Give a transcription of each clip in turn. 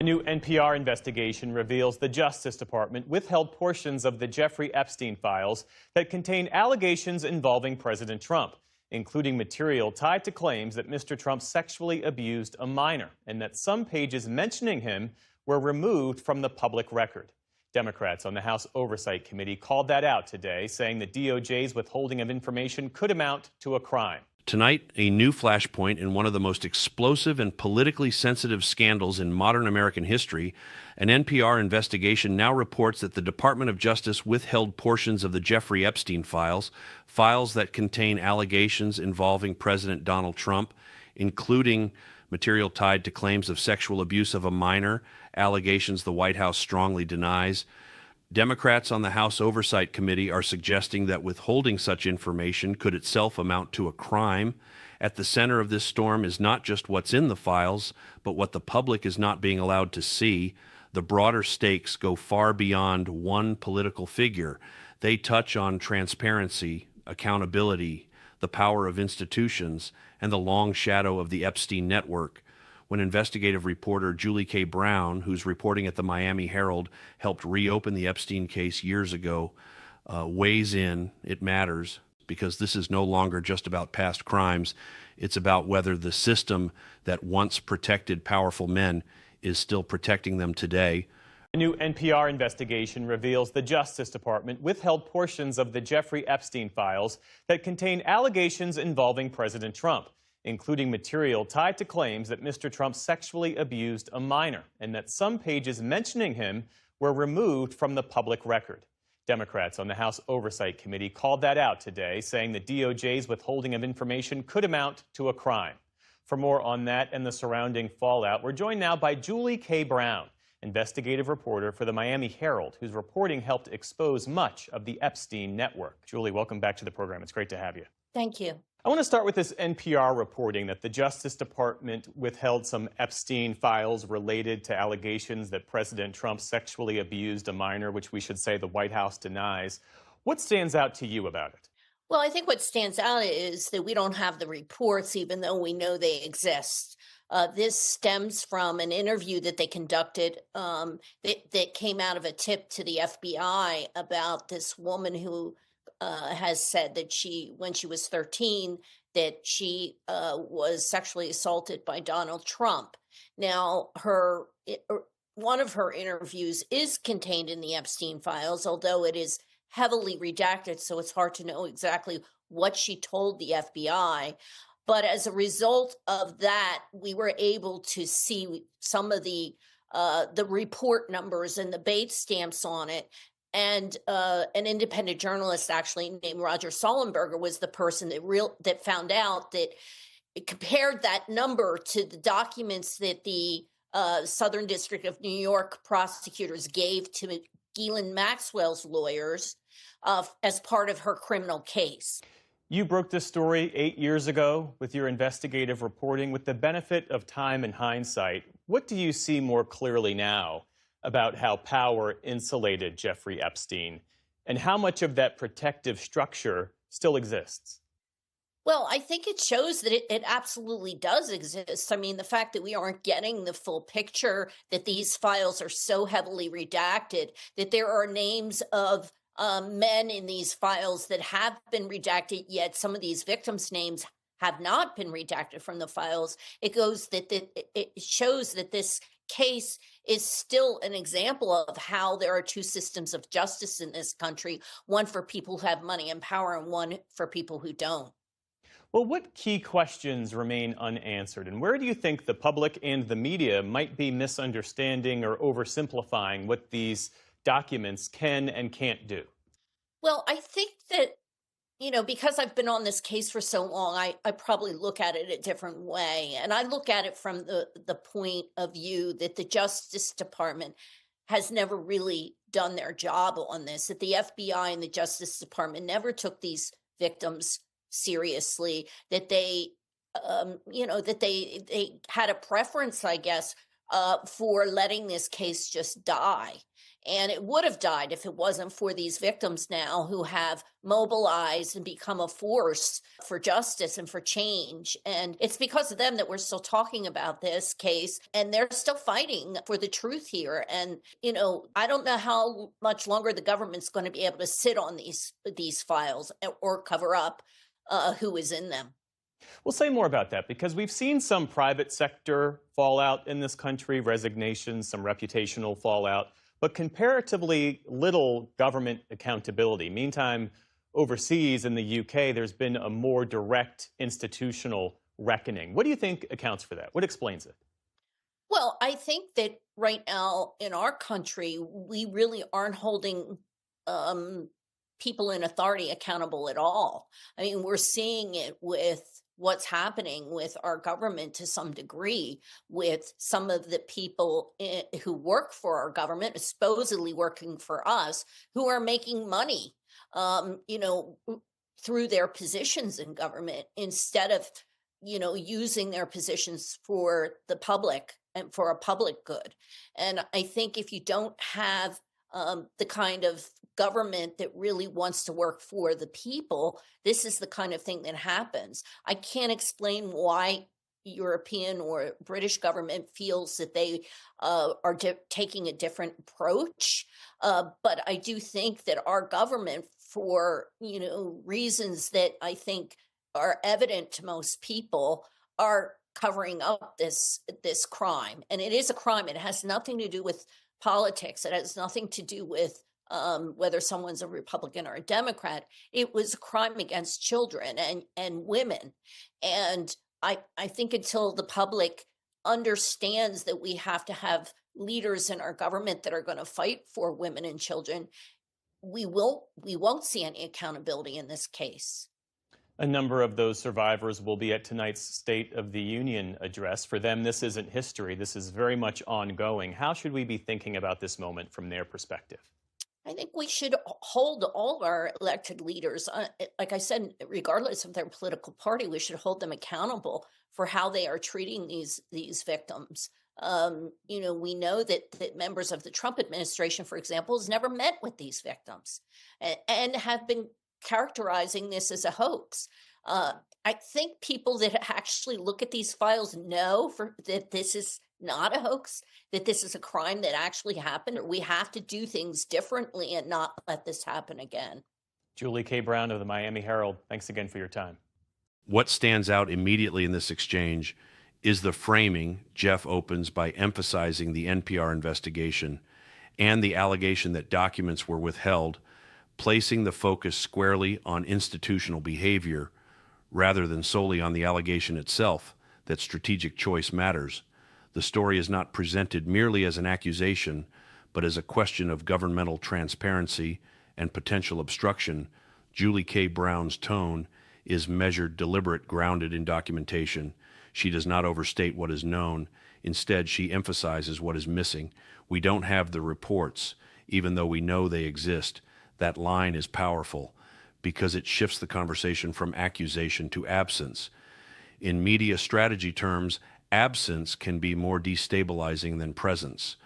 A new NPR investigation reveals the Justice Department withheld portions of the Jeffrey Epstein files that contain allegations involving President Trump, including material tied to claims that Mr. Trump sexually abused a minor and that some pages mentioning him were removed from the public record. Democrats on the House Oversight Committee called that out today, saying the DOJ's withholding of information could amount to a crime. Tonight, a new flashpoint in one of the most explosive and politically sensitive scandals in modern American history. An NPR investigation now reports that the Department of Justice withheld portions of the Jeffrey Epstein files that contain allegations involving President Donald Trump, including material tied to claims of sexual abuse of a minor, allegations the White House strongly denies. Democrats on the House Oversight Committee are suggesting that withholding such information could itself amount to a crime. At the center of this storm is not just what's in the files, but what the public is not being allowed to see. The broader stakes go far beyond one political figure. They touch on transparency, accountability, the power of institutions, and the long shadow of the Epstein network. When investigative reporter Julie K. Brown, who's reporting at the Miami Herald, helped reopen the Epstein case years ago, weighs in, it matters, because this is no longer just about past crimes. It's about whether the system that once protected powerful men is still protecting them today. A new NPR investigation reveals the Justice Department withheld portions of the Jeffrey Epstein files that contain allegations involving President Trump, including material tied to claims that Mr. Trump sexually abused a minor and that some pages mentioning him were removed from the public record. Democrats on the House Oversight Committee called that out today, saying the DOJ's withholding of information could amount to a crime. For more on that and the surrounding fallout, we're joined now by Julie K. Brown, investigative reporter for the Miami Herald, whose reporting helped expose much of the Epstein network. Julie, welcome back to the program. It's great to have you. Thank you. I want to start with this NPR reporting that the Justice Department withheld some Epstein files related to allegations that President Trump sexually abused a minor, which we should say the White House denies. What stands out to you about it? Well, I think what stands out is that we don't have the reports, even though we know they exist. This stems from an interview that they conducted that came out of a tip to the FBI about this woman who has said that when she was 13, that she was sexually assaulted by Donald Trump. Now, one of her interviews is contained in the Epstein files, although it is heavily redacted, so it's hard to know exactly what she told the FBI. But as a result of that, we were able to see some of the report numbers and the Bates stamps on it. And an independent journalist, actually named Roger Sollenberger, was the person that found out that it compared that number to the documents that the Southern District of New York prosecutors gave to Ghislaine Maxwell's lawyers as part of her criminal case. You broke this story 8 years ago with your investigative reporting. With the benefit of time and hindsight, what do you see more clearly now about how power insulated Jeffrey Epstein and how much of that protective structure still exists? Well, I think it shows that it absolutely does exist. I mean, the fact that we aren't getting the full picture, that these files are so heavily redacted, that there are names of men in these files that have been redacted, yet some of these victims' names have not been redacted from the files. It shows that this case is still an example of how there are two systems of justice in this country, one for people who have money and power and one for people who don't. Well, what key questions remain unanswered, and where do you think the public and the media might be misunderstanding or oversimplifying what these documents can and can't do? Well, I think that, because I've been on this case for so long, I probably look at it a different way. And I look at it from the point of view that the Justice Department has never really done their job on this, that the FBI and the Justice Department never took these victims seriously, that they had a preference, I guess, for letting this case just die. And it would have died if it wasn't for these victims now who have mobilized and become a force for justice and for change. And it's because of them that we're still talking about this case, and they're still fighting for the truth here. And, I don't know how much longer the government's going to be able to sit on these files or cover up who is in them. We'll say more about that because we've seen some private sector fallout in this country, resignations, some reputational fallout, but comparatively little government accountability. Meantime, overseas in the UK, there's been a more direct institutional reckoning. What do you think accounts for that? What explains it? Well, I think that right now in our country, we really aren't holding people in authority accountable at all. I mean, we're seeing it with what's happening with our government to some degree, with some of the people who work for our government, supposedly working for us, who are making money, through their positions in government instead of, using their positions for the public and for a public good. And I think if you don't have the kind of government that really wants to work for the people, this is the kind of thing that happens. I can't explain why European or British government feels that they are taking a different approach. But I do think that our government, for reasons that I think are evident to most people, are covering up this crime. And it is a crime. It has nothing to do with politics. It has nothing to do with whether someone's a Republican or a Democrat. It was a crime against children and women. And I think until the public understands that we have to have leaders in our government that are going to fight for women and children, we won't see any accountability in this case. A number of those survivors will be at tonight's State of the Union address. For them, this isn't history. This is very much ongoing. How should we be thinking about this moment from their perspective? I think we should hold all of our elected leaders, like I said, regardless of their political party, we should hold them accountable for how they are treating these victims. We know that members of the Trump administration, for example, has never met with these victims and have been characterizing this as a hoax. I think people that actually look at these files know that this is not a hoax, that this is a crime that actually happened, or we have to do things differently and not let this happen again. Julie K. Brown of the Miami Herald, thanks again for your time. What stands out immediately in this exchange is the framing Jeff opens by emphasizing the NPR investigation and the allegation that documents were withheld, placing the focus squarely on institutional behavior rather than solely on the allegation itself that strategic choice matters. The story is not presented merely as an accusation, but as a question of governmental transparency and potential obstruction. Julie K. Brown's tone is measured, deliberate, grounded in documentation. She does not overstate what is known. Instead, she emphasizes what is missing. We don't have the reports, even though we know they exist. That line is powerful because it shifts the conversation from accusation to absence. In media strategy terms, absence can be more destabilizing than presence.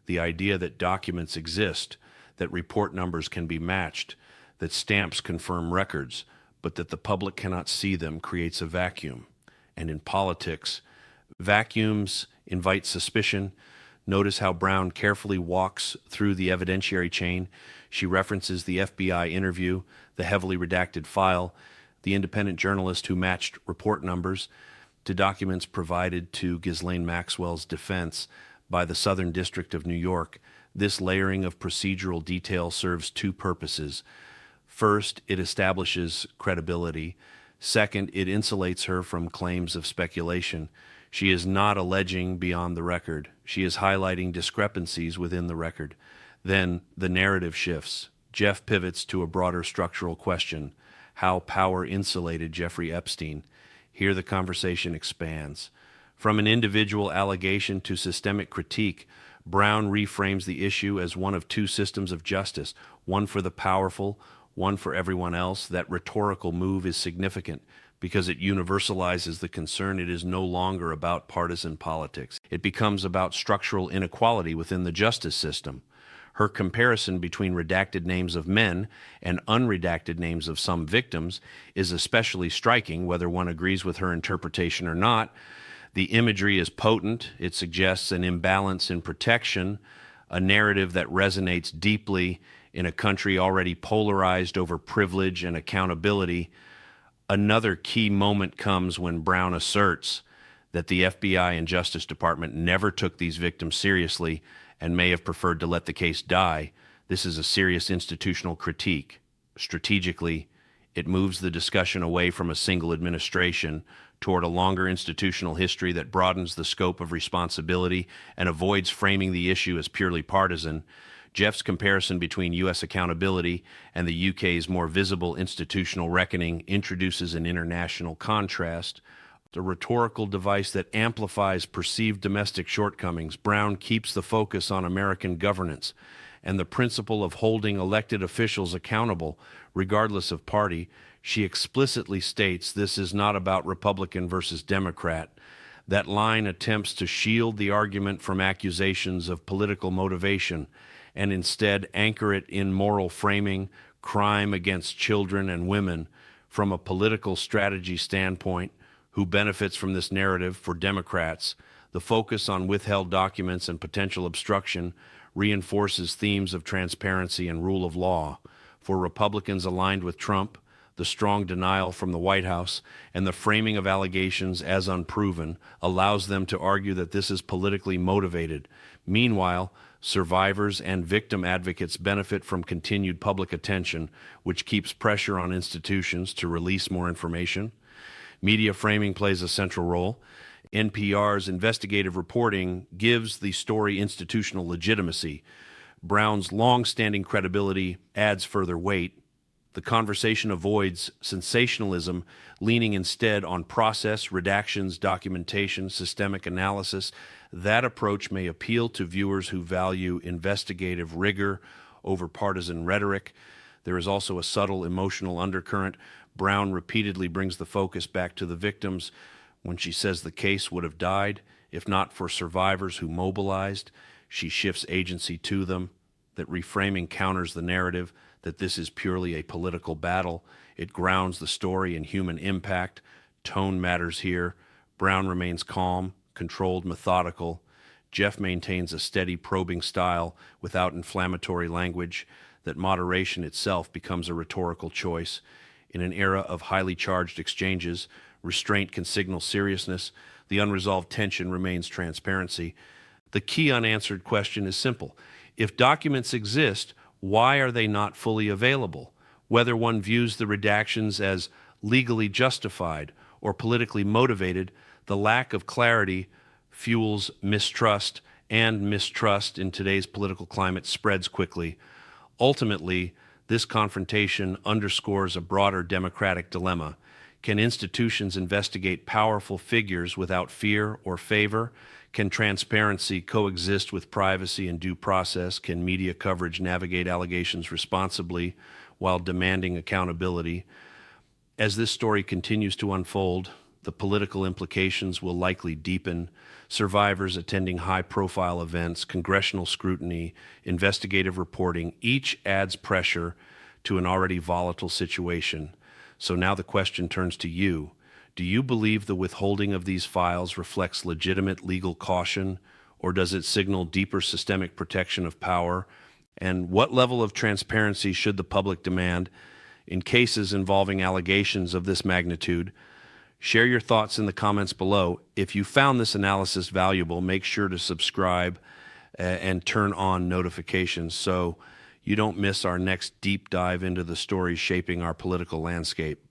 The idea that documents exist, that report numbers can be matched, that stamps confirm records, but that the public cannot see them creates a vacuum. And in politics, vacuums invite suspicion. Notice how Brown carefully walks through the evidentiary chain. She references the FBI interview, the heavily redacted file, the independent journalist who matched report numbers, to documents provided to Ghislaine Maxwell's defense by the Southern District of New York. This layering of procedural detail serves two purposes. First, it establishes credibility. Second, it insulates her from claims of speculation. She is not alleging beyond the record. She is highlighting discrepancies within the record. Then the narrative shifts. Jeff pivots to a broader structural question: how power insulated Jeffrey Epstein. Here the conversation expands. From an individual allegation to systemic critique, Brown reframes the issue as one of two systems of justice, one for the powerful, one for everyone else. That rhetorical move is significant because it universalizes the concern. It is no longer about partisan politics. It becomes about structural inequality within the justice system. Her comparison between redacted names of men and unredacted names of some victims is especially striking, whether one agrees with her interpretation or not. The imagery is potent. It suggests an imbalance in protection, a narrative that resonates deeply in a country already polarized over privilege and accountability. Another key moment comes when Brown asserts that the FBI and Justice Department never took these victims seriously and may have preferred to let the case die. This is a serious institutional critique. Strategically, it moves the discussion away from a single administration toward a longer institutional history that broadens the scope of responsibility and avoids framing the issue as purely partisan. Jeff's comparison between U.S. accountability and the U.K.'s more visible institutional reckoning introduces an international contrast. A rhetorical device that amplifies perceived domestic shortcomings. Brown keeps the focus on American governance and the principle of holding elected officials accountable, regardless of party. She explicitly states this is not about Republican versus Democrat. That line attempts to shield the argument from accusations of political motivation and instead anchor it in moral framing, crime against children and women. From a political strategy standpoint, who benefits from this narrative? For Democrats, the focus on withheld documents and potential obstruction reinforces themes of transparency and rule of law. For Republicans aligned with Trump, the strong denial from the White House and the framing of allegations as unproven allows them to argue that this is politically motivated. Meanwhile, survivors and victim advocates benefit from continued public attention, which keeps pressure on institutions to release more information. Media framing plays a central role. NPR's investigative reporting gives the story institutional legitimacy. Brown's long-standing credibility adds further weight. The conversation avoids sensationalism, leaning instead on process, redactions, documentation, systemic analysis. That approach may appeal to viewers who value investigative rigor over partisan rhetoric. There is also a subtle emotional undercurrent. Brown repeatedly brings the focus back to the victims when she says the case would have died if not for survivors who mobilized. She shifts agency to them. That reframing counters the narrative that this is purely a political battle. It grounds the story in human impact. Tone matters here. Brown remains calm, controlled, methodical. Jeff maintains a steady, probing style without inflammatory language. That moderation itself becomes a rhetorical choice. In an era of highly charged exchanges, restraint can signal seriousness. The unresolved tension remains transparency. The key unanswered question is simple. If documents exist, why are they not fully available? Whether one views the redactions as legally justified or politically motivated, the lack of clarity fuels mistrust, and mistrust in today's political climate spreads quickly. Ultimately, this confrontation underscores a broader democratic dilemma. Can institutions investigate powerful figures without fear or favor? Can transparency coexist with privacy and due process? Can media coverage navigate allegations responsibly while demanding accountability? As this story continues to unfold, the political implications will likely deepen. Survivors attending high-profile events, congressional scrutiny, investigative reporting, each adds pressure to an already volatile situation. So now the question turns to you. Do you believe the withholding of these files reflects legitimate legal caution, or does it signal deeper systemic protection of power? And what level of transparency should the public demand in cases involving allegations of this magnitude? Share your thoughts in the comments below. If you found this analysis valuable, make sure to subscribe and turn on notifications so you don't miss our next deep dive into the stories shaping our political landscape.